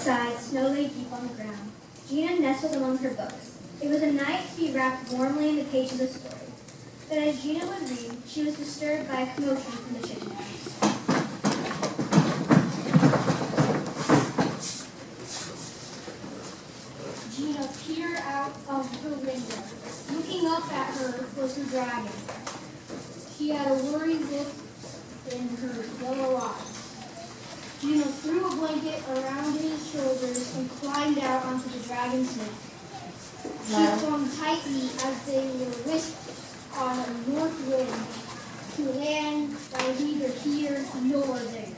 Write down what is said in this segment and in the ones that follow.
Outside, snow lay deep on the ground. Gina nestled among her books. It was a night to be wrapped warmly in the pages of story. But as Gina would read, she was disturbed by a commotion from the chicken house. Gina peered out of her window. Looking up at her was her dragon. She had a worried look in her yellow eyes. Gina threw a blanket around his shoulders and climbed out onto the dragon's neck. She clung tightly as they were whisked on a north wind to land that was neither here nor there.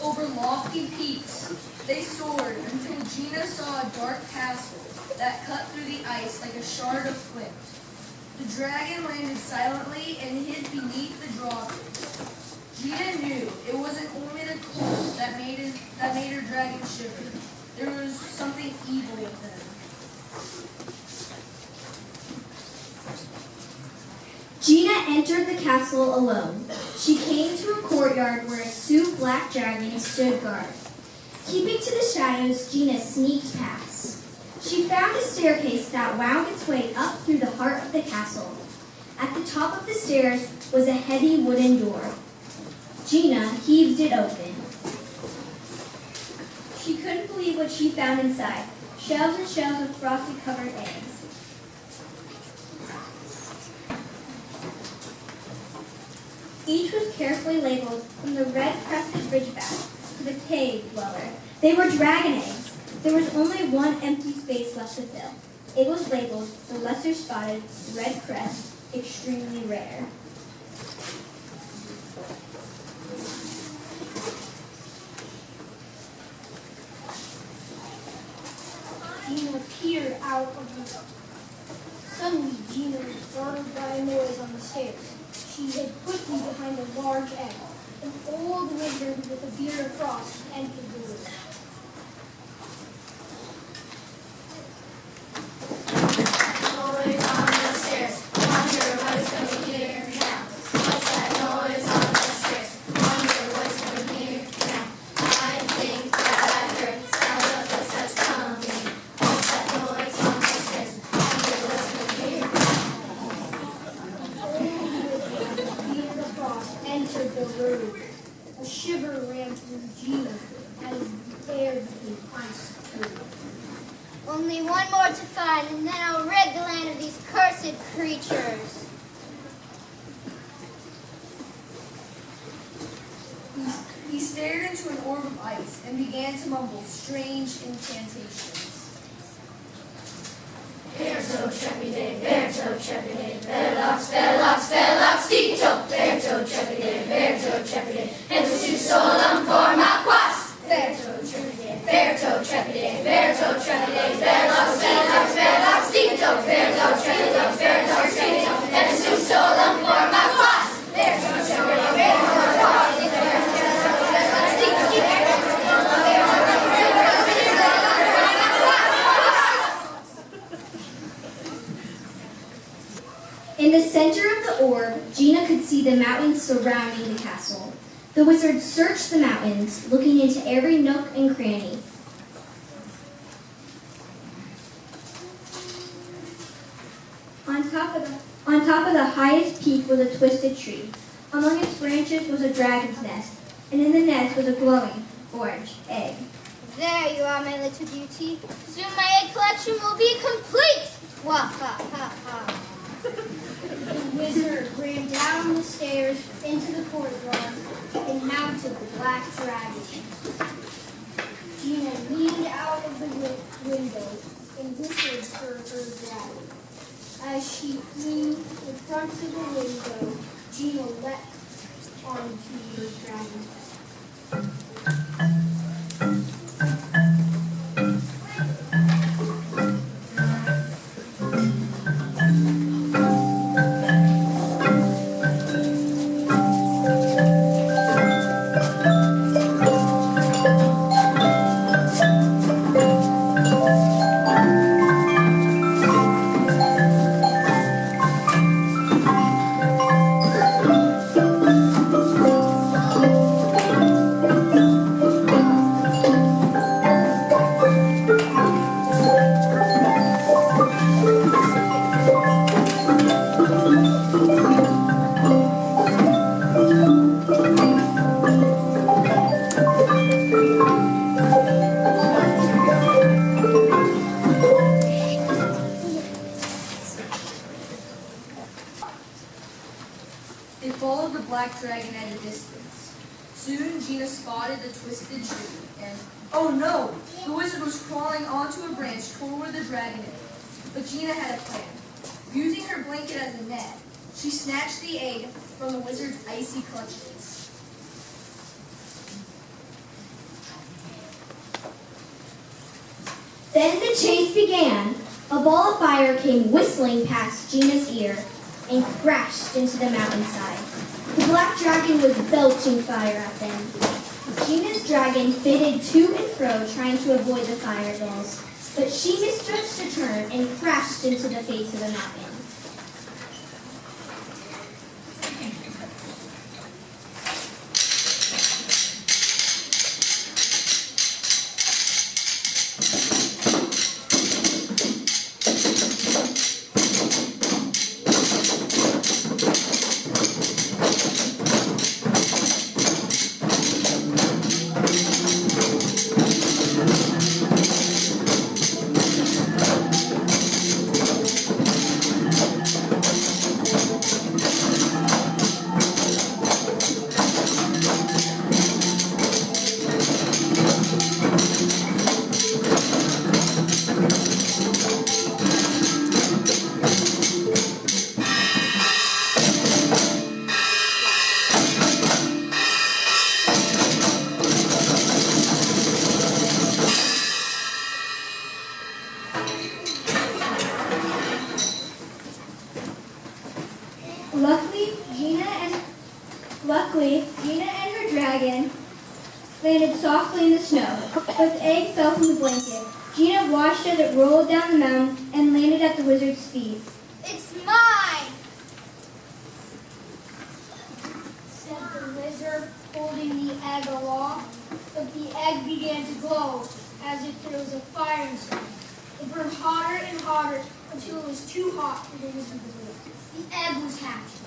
Over lofty peaks, they soared until Gina saw a dark castle that cut through the ice like a shard of flint. The dragon landed silently and hid beneath the drawbridge. Gina knew it wasn't only the cold that made her dragon shiver. There was something evil within. Gina entered the castle alone. She came to a courtyard where a soot-black dragon stood guard. Keeping to the shadows, Gina sneaked past. She found a staircase that wound its way up through the heart of the castle. At the top of the stairs was a heavy wooden door. Gina heaved it open. She couldn't believe what she found inside. Shelves and shelves of frosted-covered eggs. Each was carefully labeled from the red-crested ridgeback to the cave dweller. They were dragon eggs. There was only one empty space left to fill. It was labeled the lesser-spotted red crest, extremely rare. Gina peered out of the book. Suddenly, Gina was startled by a noise on the stairs. She hid quickly behind a large egg. An old wizard with a beard of frost entered the room. Noise on the stairs. Wonder what's coming here now. What's that noise on the stairs? Wonder what's coming here now. I think that I heard sound of footsteps coming. What's that noise on the stairs? Wonder what's coming here now. Entered the room. A shiver ran through Gina as the air became ice cold. Only one more to find, and then I'll rid the land of these cursed creatures. He stared into an orb of ice and began to mumble strange incantations. Verto trepide, verto trepide, velox, velox, velox, dito. Verto trepide, verto trepide, et su solum forma quas. Verto trepide, verto trepide, verto trepide, velox, velox, velox, dito. Verto trepide, verto trepide, et su solum forma quas. Verto trepide, verto trepide, verto trepide, dito. In the center of the orb, Gina could see the mountains surrounding the castle. The wizard searched the mountains, looking into every nook and cranny. On top of the highest peak was a twisted tree. Among its branches was a dragon's nest, and in the nest was a glowing orange egg. There you are, my little beauty. Soon my egg collection will be complete. Wah, ha, ha, ha. The wizard ran down the stairs into the courtyard and mounted the black dragon. Gina leaned out of the window and whispered for her dragon. As she flew in front of the window, Gina leapt onto her dragon's back. They followed the black dragon at a distance. Soon Gina spotted the twisted tree, and oh no! The wizard was crawling onto a branch toward where the dragon is. But Gina had a plan. Using her blanket as a net, she snatched the egg from the wizard's icy clutches. Then the chase began. A ball of fire came whistling past Gina's ear and crashed into the mountainside. The black dragon was belching fire at them. Gina's dragon fitted to and fro trying to avoid the fireballs, but she misjudged a turn and crashed into the face of the mountain. Luckily, Gina and her dragon landed softly in the snow, but the egg fell from the blanket. Gina watched as it rolled down the mountain and landed at the wizard's feet. It's mine! Said the wizard, holding the egg aloft. But the egg began to glow as if there was a fire inside. It burned hotter and hotter until it was too hot for the wizard to live. The egg was hatched.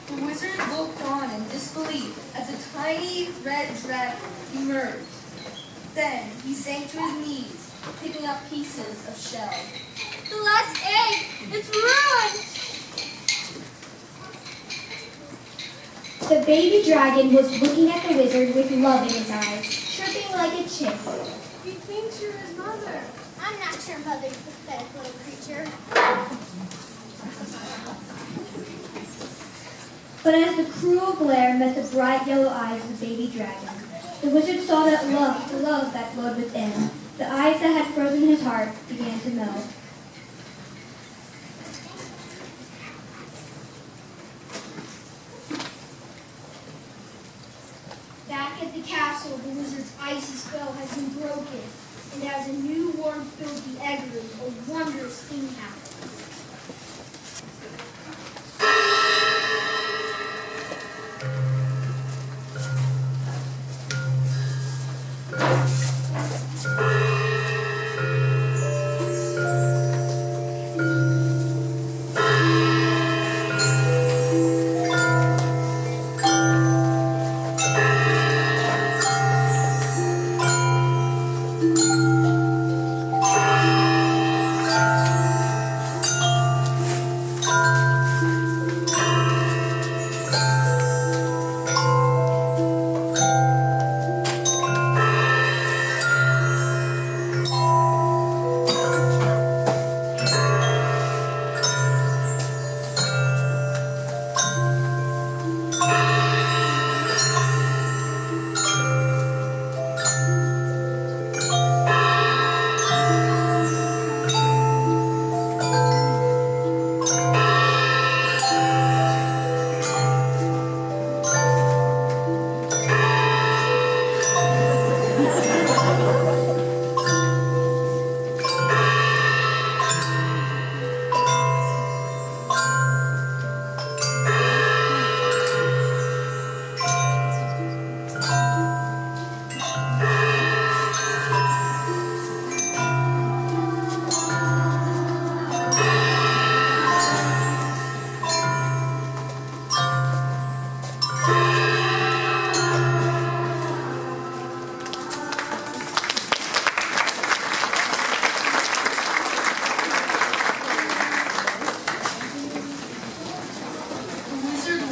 The wizard looked on in disbelief as a tiny red dragon emerged. Then he sank to his knees, picking up pieces of shell. The last egg! It's ruined! The baby dragon was looking at the wizard with love in his eyes, chirping like a chick. He thinks you're his mother. I'm not your mother, you pathetic little creature. But as the cruel glare met the bright yellow eyes of the baby dragon, the wizard saw that love, the love that glowed within. The eyes that had frozen his heart began to melt. castle, the wizard's icy spell has been broken, and as a new warm filled the egg room, a wondrous thing happened.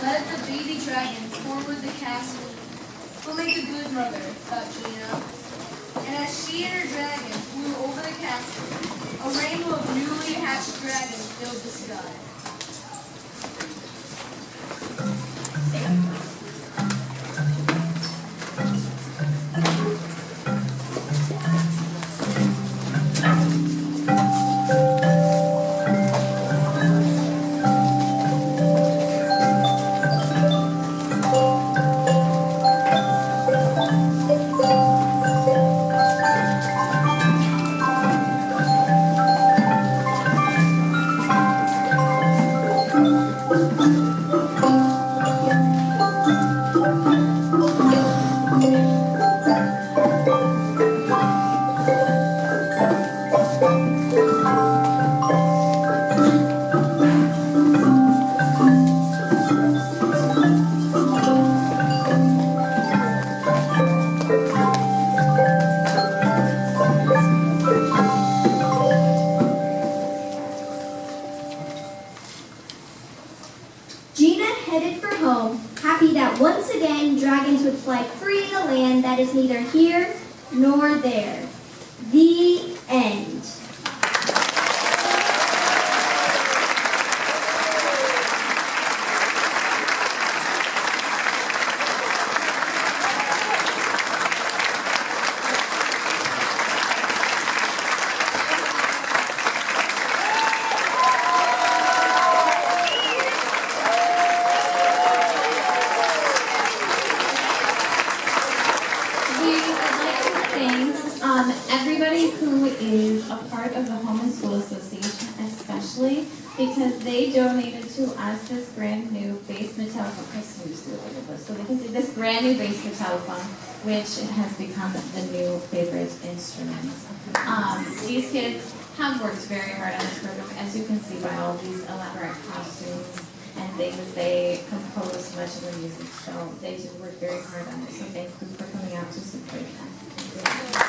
Let the baby dragon forward the castle. Will make a good mother, thought Gina. And as she and her dragon flew over the castle, a rainbow of newly hatched dragons filled the sky. Gina headed for home, happy that once again dragons would fly free in a land that is neither here nor there. The end. Everybody who is a part of the Home and School Association, especially because they donated to us this brand new bass metalliphone. So they can see this brand new bass metalliphone, which has become the new favorite instrument. These kids have worked very hard on this program, as you can see by all these elaborate costumes and things. They compose much of the music, so they do work very hard on it. So thank you for coming out to support them.